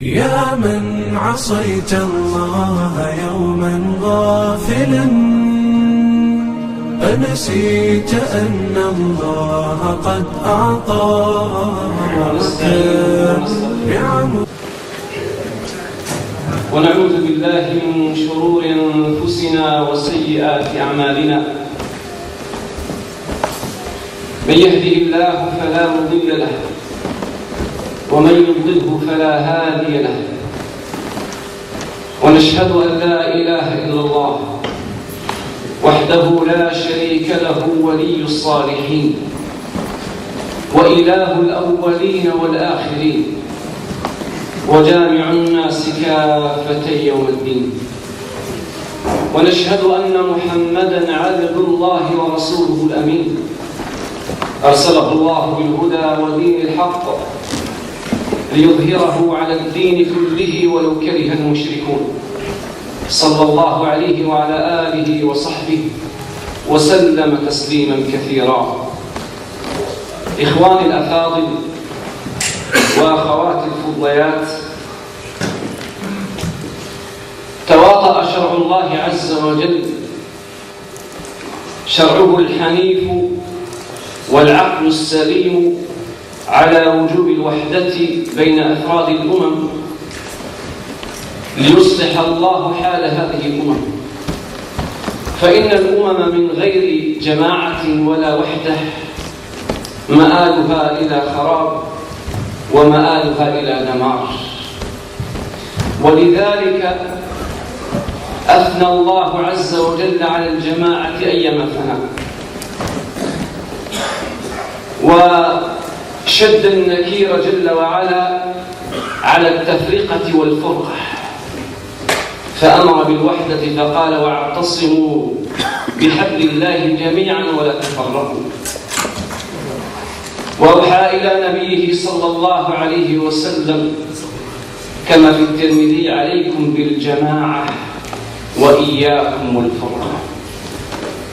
يا من عصيت الله يوما غافلا أنسيت أن الله قد أعطاك نعم. ونعوذ بالله من شرور أنفسنا وسيئات أعمالنا. من يهده الله فلا مضل له ومن يضلله فلا هادي له. ونشهد أن لا إله إلا الله وحده لا شريك له ولي الصالحين وإله الأولين والآخرين وجامع الناس كافة يوم الدين. ونشهد أن محمدًا عبد الله ورسوله الأمين أرسله الله بالهدى ودين الحق ليظهره على الدين كله ولو كره المشركون. صلى الله عليه وعلى آله وصحبه وسلم تسليما كثيرا. إخواني الأفاضل وأخواتي الفضليات، تواطأ شرع الله عز وجل، شرعه الحنيف والعقل السليم، على وجوب الوحدة بين أفراد الأمم ليصلح الله حال هذه الأمم. فإن الأمم من غير جماعة ولا وحدة مآلها إلى خراب ومآلها إلى دمار. ولذلك أثنى الله عز وجل على الجماعة أيما ثنى، وشد النكير جل وعلا على التفرقة والفرقة، فأمر بالوحدة فقال: واعتصموا بحبل الله جميعا ولا تفرقوا. وأوحى إلى نبيه صلى الله عليه وسلم كما في الترمذي: عليكم بالجماعة وإياكم والفرقة.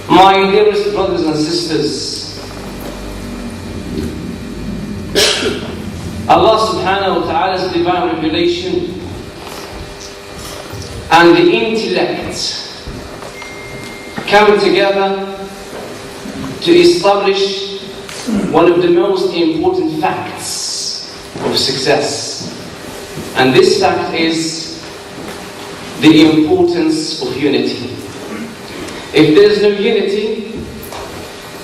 My dearest brothers and sisters, Allah subhanahu wa ta'ala's divine revelation and the intellect come together to establish one of the most important facts of success. And this fact is the importance of unity. If there is no unity,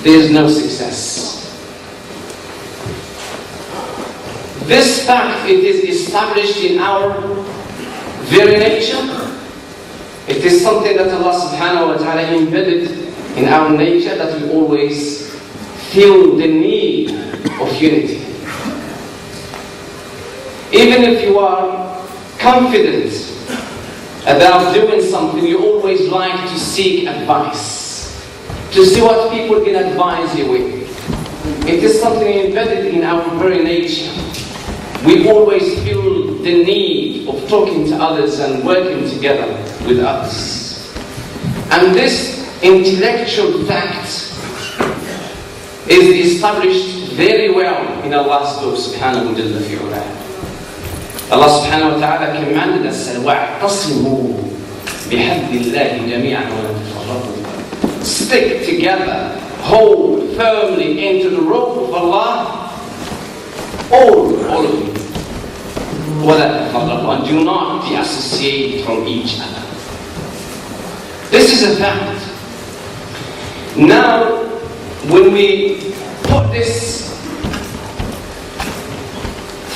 there is no success. This fact, it is established in our very nature. It is something that Allah subhanahu wa ta'ala embedded in our nature, that we always feel the need of unity. Even if you are confident about doing something, you always like to seek advice, to see what people can advise you with. It is something embedded in our very nature. We always feel the need of talking to others and working together with others. And this intellectual fact is established very well in Allah's book, subhanahu wa ta'ala. Allah subhanahu wa ta'ala commanded us: وَاعْتَصِمُوا بِحَبِّ اللَّهِ جَمِيعًا وَلَا تَفَرَّقُوا. Stick together, hold firmly into the rope of Allah, all of you. وَلَا تَفَرَّقُوا, and do not dissociate from each other. This is a fact. Now, when we put this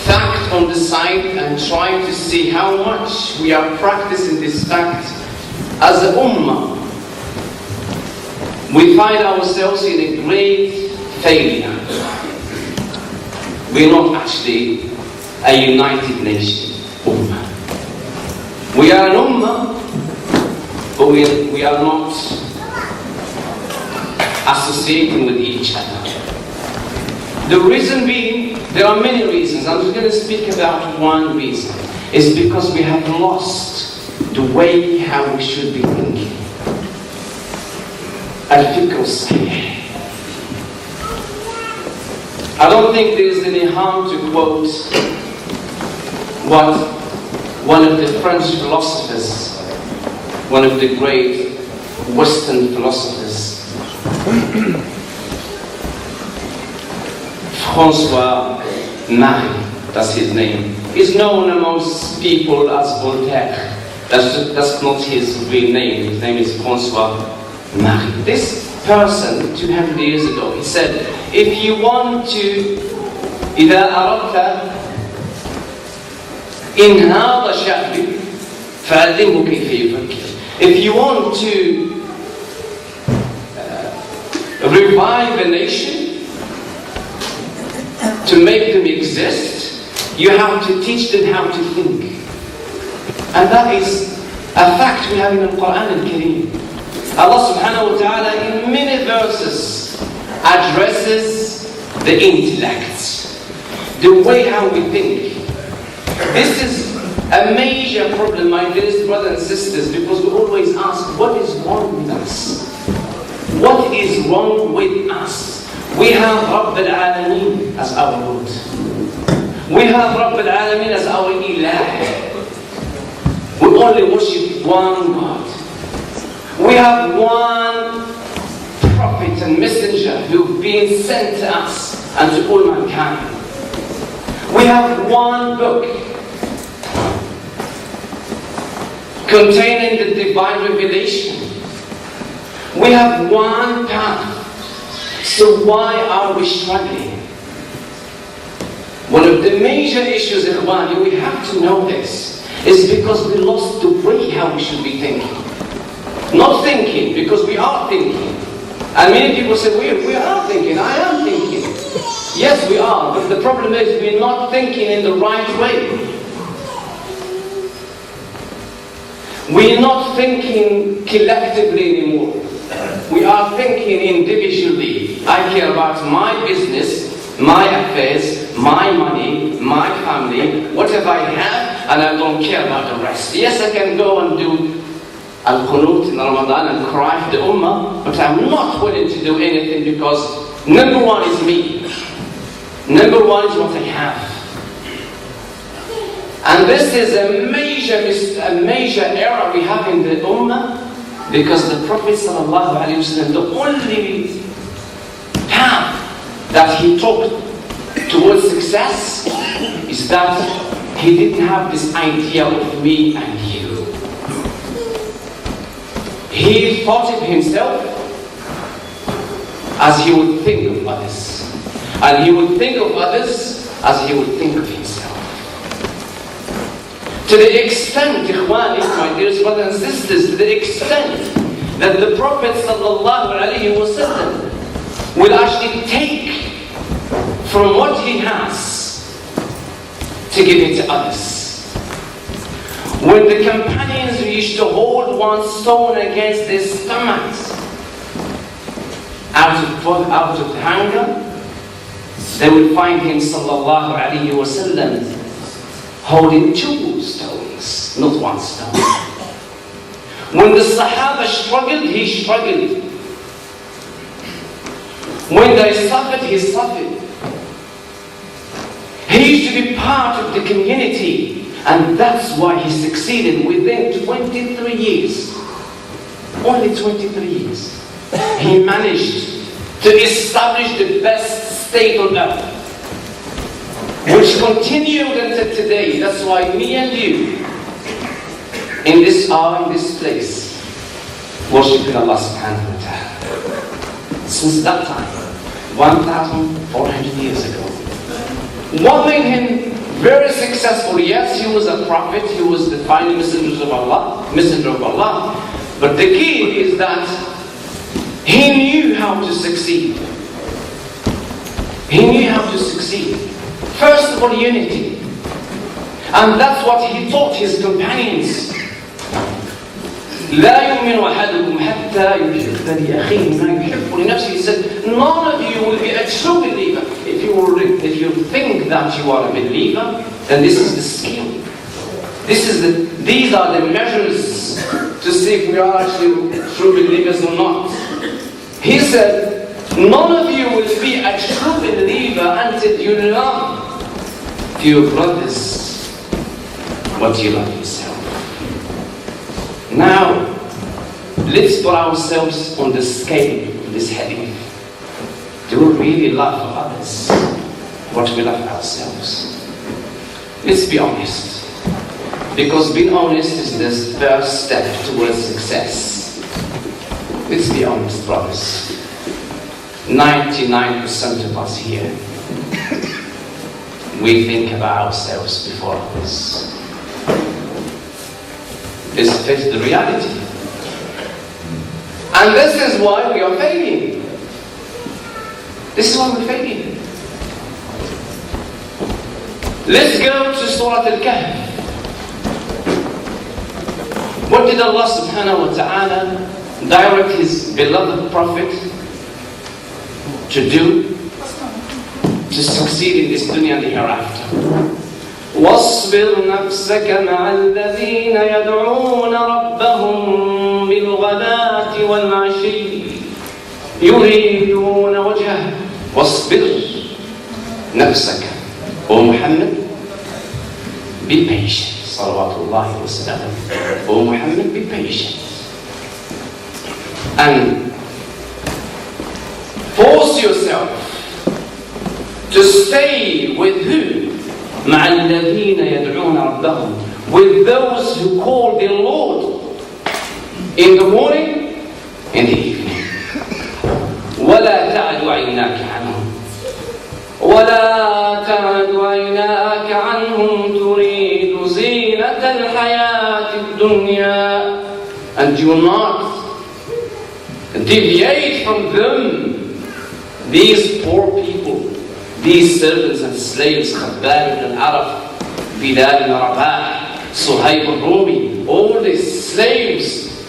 fact on the side and try to see how much we are practicing this fact as a ummah, we find ourselves in a great failure. We're not actually a united nation ummah. We are an ummah, but we are not associating with each other. The reason being, there are many reasons. I'm just going to speak about one reason. It's because we have lost the way how we should be thinking. Al-Fikr al-Sahih. I don't think there is any harm to quote what one of the French philosophers, one of the great Western philosophers, François-Marie, that's his name. He's known amongst people as Voltaire. That's not his real name. His name is François-Marie. This person, 200 years ago, he said, if you want to, إذا أردت إنهاض شعب فعلمه كيف يفكر. If you want to revive a nation, to make them exist, you have to teach them how to think. And that is a fact we have in the Quran al-Kareem. Allah subhanahu wa ta'ala in many verses addresses the intellect, the way how we think. This is a major problem, my dearest brothers and sisters, because we always ask, what is wrong with us? What is wrong with us? We have Rabb al-Alameen as our Lord. We have Rabb al-Alameen as our Ilah. We only worship one God. We have one prophet and messenger who've been sent to us and to all mankind. We have one book containing the divine revelation. We have one path. So why are we struggling? One of the major issues, Ikhwani, we have to know this, is because we lost the way how we should be thinking. Not thinking, because we are thinking. And many people say, we are thinking, I am thinking. Yes, we are, but the problem is we're not thinking in the right way. We're not thinking collectively anymore. We are thinking individually. I care about my business, my affairs, my money, my family, whatever I have, and I don't care about the rest. Yes, I can go and do Al-Qunut in Ramadan and cry for the Ummah, but I'm not willing to do anything because number one is me. Number one is what I have. And this is a major error we have in the Ummah, because the Prophet ﷺ, the only path that he took towards success is that he didn't have this idea of me and you. He thought of himself as he would think of others. And he would think of others as he would think of himself. To the extent, Ikhwani, my dearest brothers and sisters, to the extent that the Prophet ﷺ will actually take from what he has to give it to others. When the companions used to hold one stone against their stomachs out of hunger, they would find him ﷺ holding two stones, not one stone. When the Sahaba struggled, he struggled. When they suffered, he suffered. He used to be part of the community, and that's why he succeeded within 23 years. Only 23 years. He managed to establish the best state on earth, which continued until today. That's why me and you, in this hour, in this place, worshiping Allah subhanahu wa ta'ala. Since that time, 1,400 years ago. What made him very successful? Yes, he was a prophet, he was the final messenger of Allah, but the key is that he knew how to succeed. He knew how to succeed. First of all, unity. And that's what he taught his companions. لا يؤمن أحدكم حتى يحب لأخيه ما يحب لنفسه. He said, none of you will be a true believer. If you think that you are a believer, then this is the skill. These are the measures to see if we are actually true believers or not. He said, none of you will be a true believer until you love your brothers what you love yourself. Now, let's put ourselves on the scale of this heading. Do we really love others what we love ourselves? Let's be honest. Because being honest is the first step towards success. Let's be honest, brothers. 99% of us here, we think about ourselves before others. Let's face the reality. And this is why we are failing. This is why we're failing. Let's go to Surah Al-Kahf. What did Allah subhanahu wa ta'ala direct His beloved Prophet to do to succeed in this dunya and the hereafter? وَاصْبِرْ نَفْسَكَ مَعَ الَّذِينَ يَدْعُونَ رَبَّهُمْ بِالْغَدَاةِ وَالْعَشِيِّ يُرِيدُونَ وَجْهَهُ وَاصْبِرْ نَفْسَكَ. O Muhammad, be patient. Salawatullahi wa sallam. O Muhammad, be patient. And force yourself to stay with who? مع الذين يدعون ربهم, with those who call their Lord in the morning, in the evening. ولا تعد عيناك عنهم ولا تعد عيناك عنهم تريد زينة الحياة الدنيا, and do not deviate from them, these poor people, these servants and slaves, Khutbah ibn al-Arab, Bilal ibn Rabah, Suhaib al-Rumi, all these slaves,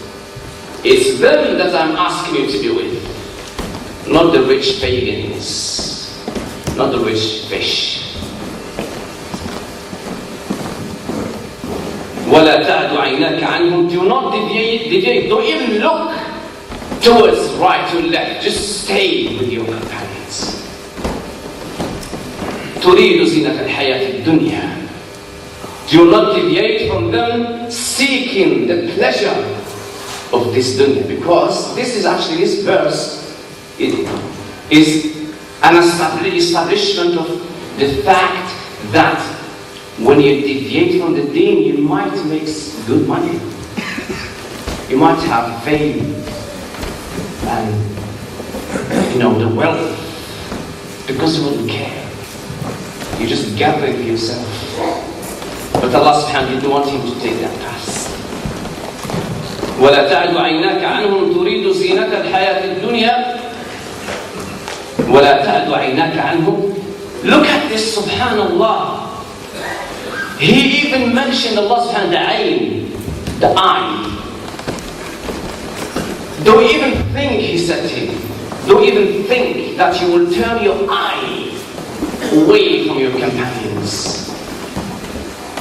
it's them that I'm asking you to be with, not the rich pagans, not the rich fish. وَلَا تَعْدُ عَيْنَاكَ عَنْهُمْ, do not deviate, don't even look towards right or left, just stay with your companions. تريد زينة الحياة الدنيا, do not deviate from them, seeking the pleasure of this dunya, because this is actually, this verse, it is an establishment of the fact that when you deviate from the deen, you might make good money, you might have fame and the wealth, because you wouldn't care. You just gather it for yourself. But Allah subhanahu didn't want him to take that path. وَلَا تَعْدُ عَيْنَاكَ عَنْهُمْ تُرِيدُ زِينَةَ الْحَيَاةِ الدُّنْيَا وَلَا تَعْدُ عَيْنَاكَ عَنْهُمْ. Look at this, subhanallah. He even mentioned Allah subhanahu the ayn, the eye. Don't even think, he said to him, don't even think that you will turn your eye away from your companions.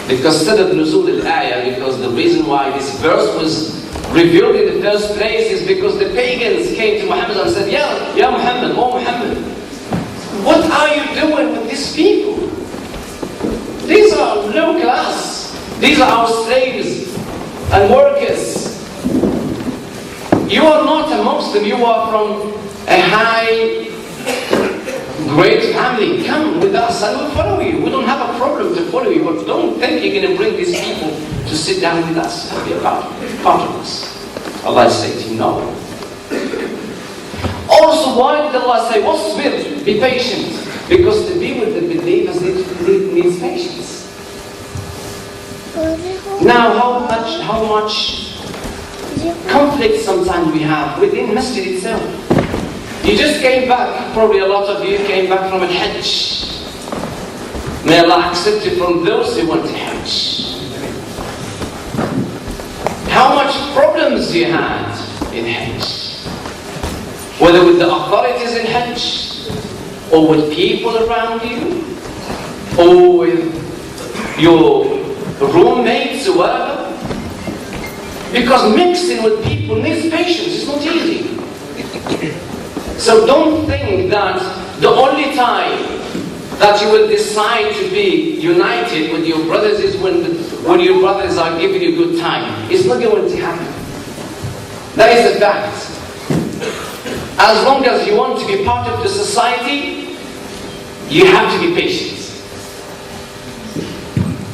Because sabab nuzul al-ayah, because the reason why this verse was revealed in the first place is because the pagans came to Muhammad and said, Ya Muhammad, oh Muhammad, what are you doing with these people? These are low class. These are our slaves and workers. You are not a Muslim, you are from a high, great family. Come with us and we'll follow you. We don't have a problem to follow you, but don't think you're going to bring these people to sit down with us and be a part of us. Allah is saying, no. Also, why did Allah say, wasbir, be patient? Because to be with the believers needs patience. Now, how much conflict sometimes we have within masjid itself. You just came back, probably a lot of you came back from al-Hajj. May Allah accept you from those who went to Hajj. How much problems you had in Hajj? Whether with the authorities in Hajj, or with people around you, or with your roommates or whatever. Because mixing with people needs patience, it's not easy. So don't think that the only time that you will decide to be united with your brothers is when your brothers are giving you good time. It's not going to happen. That is a fact. As long as you want to be part of the society, you have to be patient.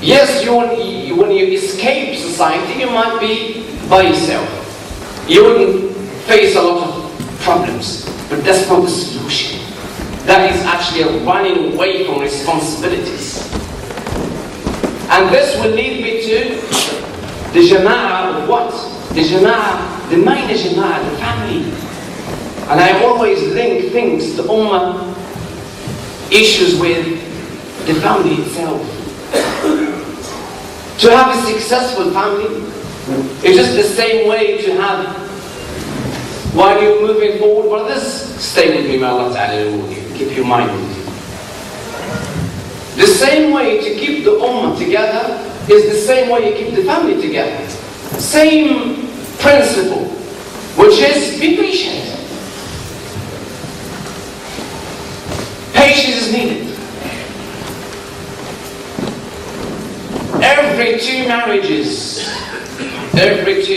Yes, when you escape society, you might be by yourself. You wouldn't face a lot of problems, but that's not the solution. That is actually a running away from responsibilities. And this will lead me to the Jama'ah of what? The Jama'ah, the main Jama'ah, the family. And I always link things, the Ummah, issues with the family itself. To have a successful family is just the same way to have, while you're moving forward, brothers, stay with me, may Allah Ta'ala will keep your mind with you. The same way to keep the Ummah together is the same way you keep the family together. Same principle, which is be patient. Patience is needed. Every two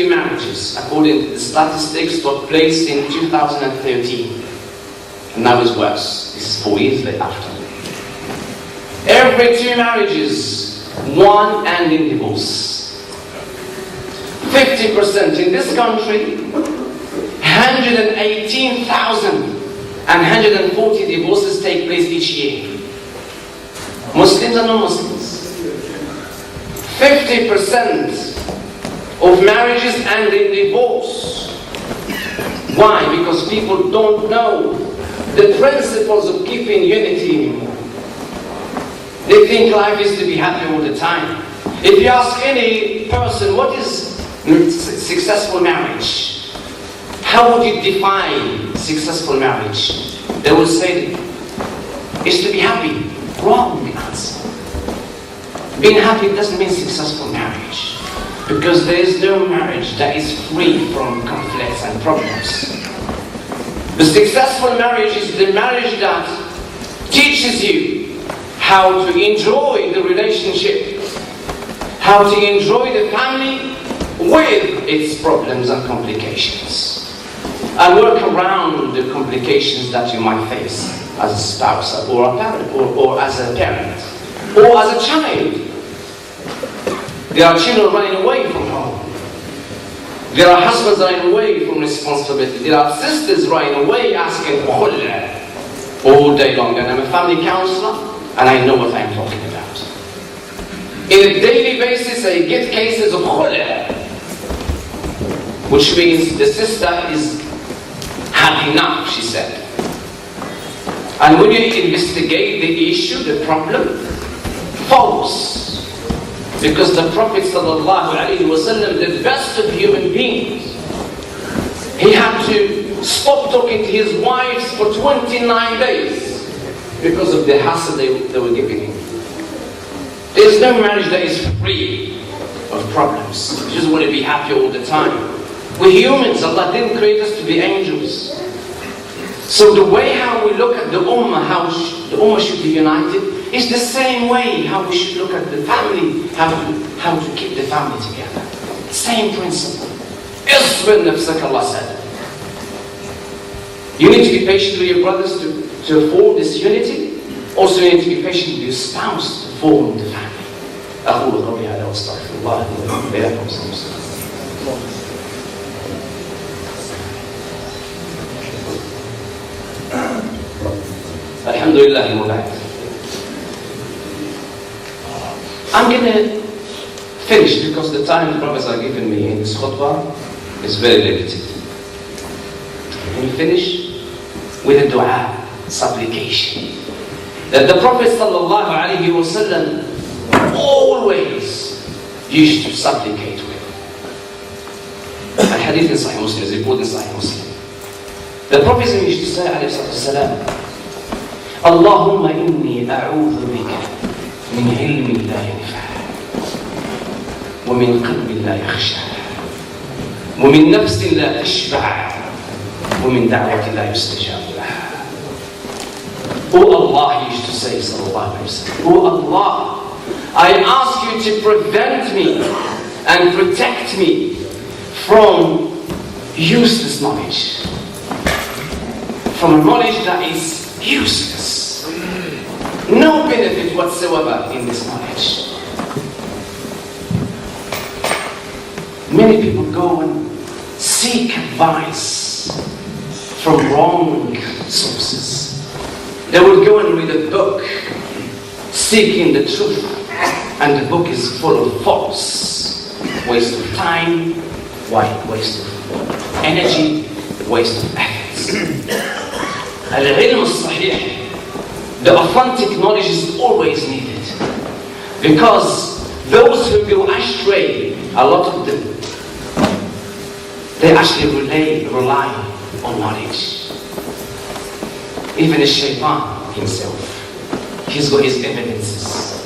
marriages, according to the statistics, took place in 2013. And now it's worse. This is 4 years after. Every 2 marriages, one ending divorce. 50% in this country, 118,000 and 140 divorces take place each year. Muslims and non-Muslims. 50% of marriages end in divorce. Why? Because people don't know the principles of keeping unity anymore. They think life is to be happy all the time. If you ask any person, what is successful marriage? How would you define successful marriage? They will say, it's to be happy. Wrong answer. Being happy doesn't mean successful marriage. Because there is no marriage that is free from conflicts and problems. The successful marriage is the marriage that teaches you how to enjoy the relationship, how to enjoy the family with its problems and complications, and work around the complications that you might face as a spouse or a parent, or as a parent, or as a child. There are children running away from home. There are husbands running away from responsibility. There are sisters running away asking khul'a all day long. And I'm a family counselor, and I know what I'm talking about. In a daily basis, I get cases of khul'a, which means the sister is had enough, she said. And when you investigate the issue, the problem, false. Because the Prophet ﷺ, the best of human beings, he had to stop talking to his wives for 29 days because of the hassle they were giving him. There's no marriage that is free of problems. You just want to be happy all the time. We're humans. Allah didn't create us to be angels. So the way how we look at the Ummah, how the Ummah should be united, is the same way how we should look at the family, how to keep the family together. Same principle. Isbir nafsak, Allah said. You need to be patient with your brothers to form this unity. Also you need to be patient with your spouse to form the family. أقول قولي هذا وأستغفر الله لي ولكم. Alhamdulillah, I'm going to finish because the time the prophets are giving me in this khutbah is very limited. I'm going to finish with a dua, supplication, that the Prophet ﷺ always used to supplicate with. A hadith in Sahih Muslim is reported in Sahih Muslim. The Prophet used to say, alayhi salatu Allahumma inni a'udhu bika min ilmin la yanfa' wa min qalbin la yakhsha wa min nafsin la tashba' wa min da'watin la yustajab laha. Oh Allah, he used to say, sallallahu alayhi wa sallam, oh Allah, I ask you to prevent me and protect me from useless knowledge. From a knowledge that is useless. No benefit whatsoever in this knowledge. Many people go and seek advice from wrong sources. They will go and read a book seeking the truth, and the book is full of false. Waste of time, waste of energy, waste of efforts. Al-ilm al-sahih, the authentic knowledge is always needed. Because those who go astray, a lot of them, they actually rely on knowledge. Even the shaitan himself, he's got his evidences.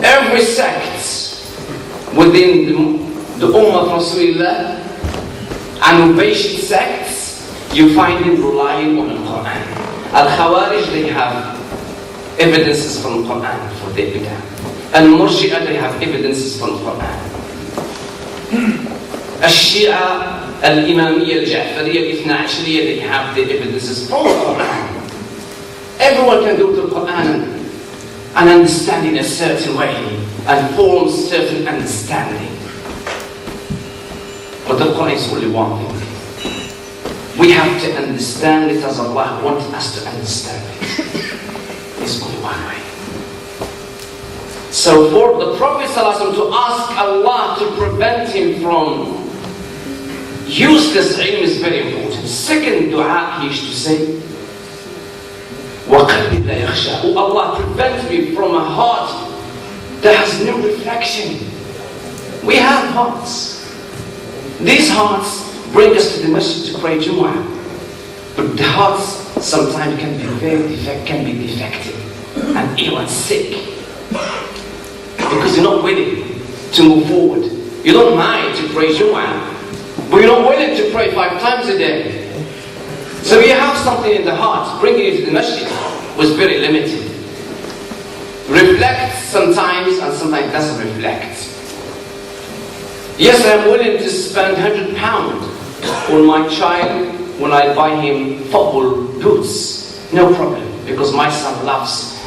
Every sect within the Ummah of Rasulullah and Ubaishid sects, you find them relying on the Quran. Al-Khawarij, they have evidences from the Quran for their bid'ah. Al-Murji'ah, they have evidences from the Quran. Al-Shia, Al-Imamiyya, Al-Ja'fariyya, Al-Ithna Ashriyya, they have their evidences from the Quran. Everyone can go to the Quran and understand in a certain way and form certain understanding. But the Quran is only one thing. We have to understand it as Allah wants us to understand it. It's only one way. So for the Prophet ﷺ to ask Allah to prevent him from useless ilm is very important. Second dua he used to say, وَقَلْبٍ لَا يَخْشَى. Oh Allah, prevent me from a heart that has no reflection. We have hearts. These hearts bring us to the masjid to pray Jumu'ah. But the hearts sometimes can be defective and ill and sick. Because you're not willing to move forward. You don't mind to pray Jumu'ah, but you're not willing to pray 5 times a day. So you have something in the heart, bringing you to the masjid was very limited. Reflect sometimes, and sometimes doesn't reflect. Yes, I'm willing to spend £100 on my child when I buy him football boots. No problem, because my son loves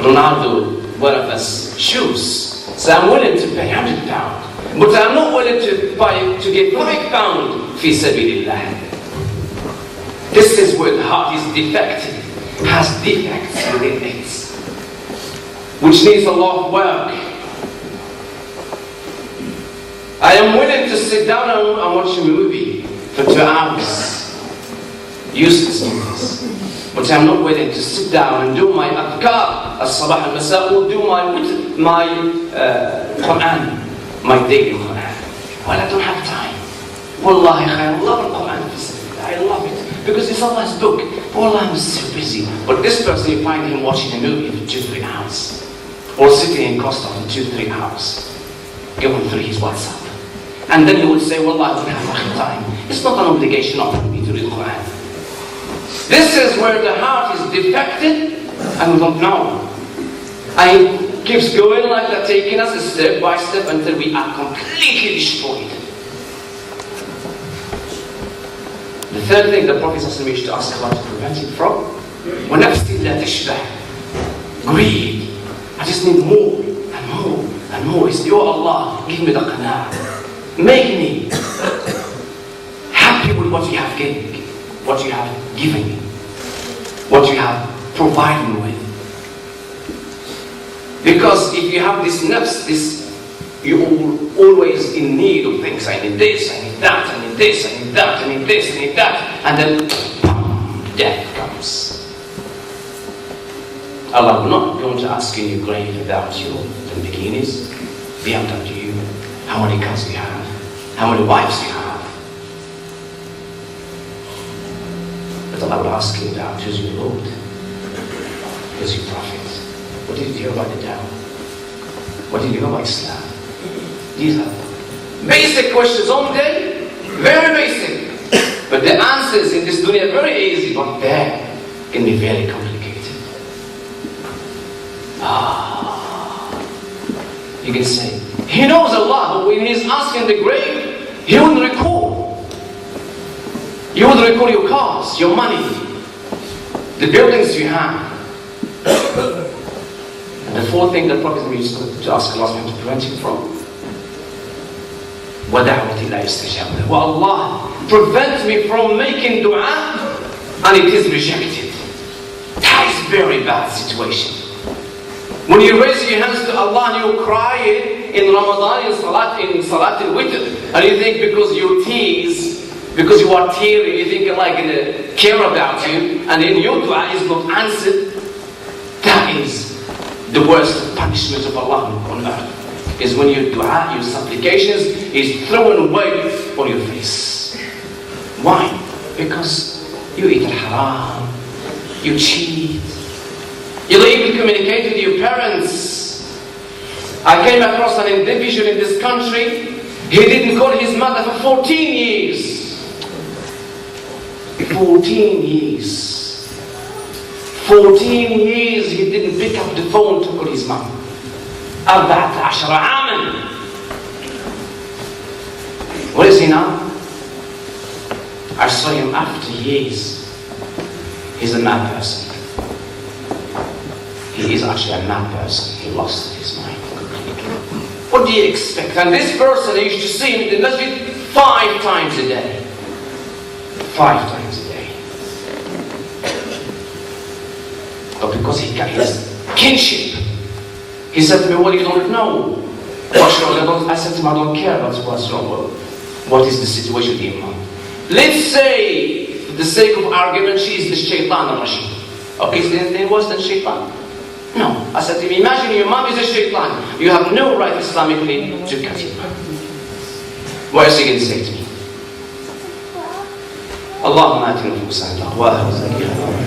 Ronaldo, one of his shoes. So I'm willing to pay £100. But I'm not willing to give £5 fi sabilillah. This is where the heart is defective, has defects within it, which needs a lot of work. I am willing to sit down and watch a movie for 2 hours. Useless movies. But I'm not willing to sit down and do my adhkar, as-sabah al-masa, or do my Quran, my daily Quran. Well, I don't have time. Wallahi, I love Al-Quran. I love it. Because it's Allah's book. Wallah, I'm so busy. But this person, you find him watching a movie for 2-3 hours. Or sitting in Costa for 2-3 hours. Going through his WhatsApp. And then he would say, Wallah, I don't have time. It's not an obligation on me to read the Quran. This is where the heart is defected and we don't know. And it keeps going like that, taking us step by step until we are completely destroyed. The third thing the Prophet used to ask Allah to prevent him from, وَنَفْسٍ لَا تَشْبَهْ. Greed. I just need more and more and more. It's, oh Allah, give me the qana'ah. Make me happy with what you have given me, what you have given me, what you have provided me with. Because if you have this nafs, you're always in need of things. I need this, I need that, I need this, I need that, I need this, I need that. And then, death comes. Allah will not going to ask in your grave about your Lamborghinis, BMW, how many cars you have, how many wives you have. But Allah will ask you about who's your Lord, who's your Prophet. What did you hear about the Dawah? What did you know about Islam? These are basic questions all day, very basic. But the answers in this dunya are very easy, but there can be very complicated. You can say, he knows Allah, but when he's asking the grave, he wouldn't recall. You would recall your cars, your money, the buildings you have. And the fourth thing that Prophet used to ask Allah to prevent him from. وَدَعْوَةِ لَا يُسْتَجَابُ لَهُ. Allah, prevent me from making dua and it is rejected. That is a very bad situation. When you raise your hands to Allah and you cry in Ramadan, in Salat al-Witr, and you think because you tease, because you are tearing, you think Allah gonna care about you, and then your dua is not answered, that is the worst punishment of Allah on earth. Is when your dua, your supplications is thrown away on your face. Why? Because you eat haram, you cheat, you don't even communicate with your parents. I came across an individual in this country, he didn't call his mother for 14 years. 14 years. 14 years he didn't pick up the phone to call his mom. 14 عاما. Where is he now? I saw him after years. He's a mad person. He is actually a mad person. He lost his mind completely. What do you expect? And this person, you should see him in the masjid 5 times a day. 5 times a day. But because he got his kinship, he said to me, well, you don't know what's wrong. I said to him, I don't care about what's wrong. What is the situation with your mom? Let's say, for the sake of argument, she is the shaitan al-Rashid. Okay, is there anything worse than shaitan? No. I said to him, imagine your mom is a shaitan. You have no right Islamically to cut your mom. What is he going to say to me? اللهم آت نفوسنا تقواها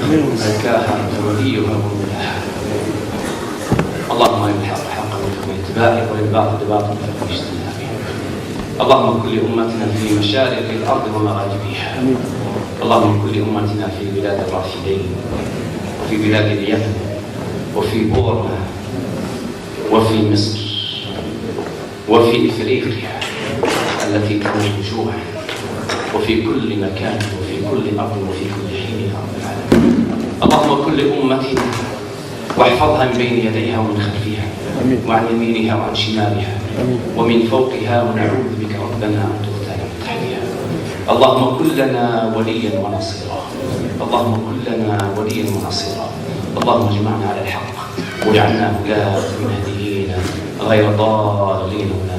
وزكاها أنت وليها ومولاها. اللهم أرنا الحق حقا وارزقنا اتباعه والباطل باطلا وارزقنا اجتنابه. اللهم كن لأمتنا في مشارق الأرض ومغاربها. اللهم كن لأمتنا في بلاد الرافدين وفي بلاد اليمن وفي بورما وفي مصر وفي إفريقيا التي تموت جوعا وفي كل مكان وفي كل أرض وفي كل حين يا رب العالمين. اللهم كن لأمتنا واحفظها من بين يديها ومن خلفها وعن يمينها وعن شمالها ومن فوقها ونعوذ بك ربنا أن تغتال من تحتها. اللهم كن لنا وليا ونصيرا. اللهم كن لنا وليا ونصيرا. اللهم اجمعنا على الحق واجعلنا هداة مهديين غير ضالين ولا